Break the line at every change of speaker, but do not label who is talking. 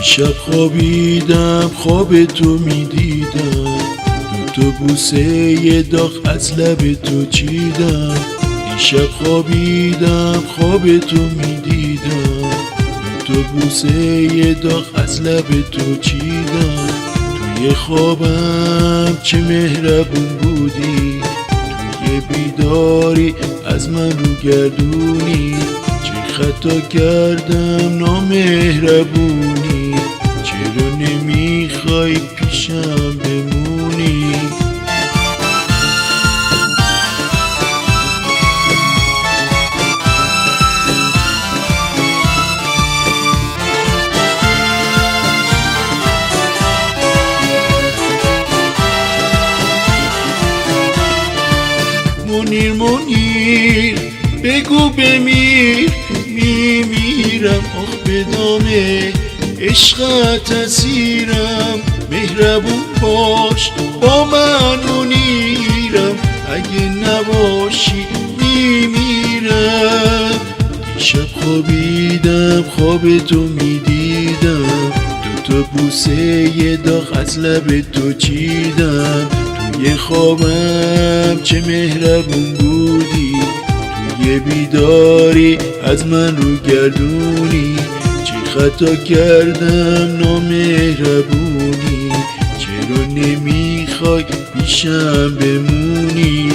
دیشب خوابیدم خواب تو میدیدم، تو بوسه داغ از لب تو چیدم. دیشب خوابیدم خواب تو میدیدم، تو بوسه داغ از لب تو چیدم. توی خوابم چه مهربون بودی، توی بیداری از من رو گردونی. چه خطا کردم نامهربونی، چرا نمیخوای پیشم بمونی؟ منیر منیر بگو بمیر، میمیرم آخ به دام عشقت اسیرم. مهربون باش با من منیرم، اگه نباشی میمیرم. دیشب خوابیدم خواب تو میدیدم، تو بوسه داغ از لب تو چیدم. توی خوابم چه مهربون بودی، توی بیداری از من رو گردونی. چه خطا کردم نامهربونی، چرا نمیخوای پیشم بمونی؟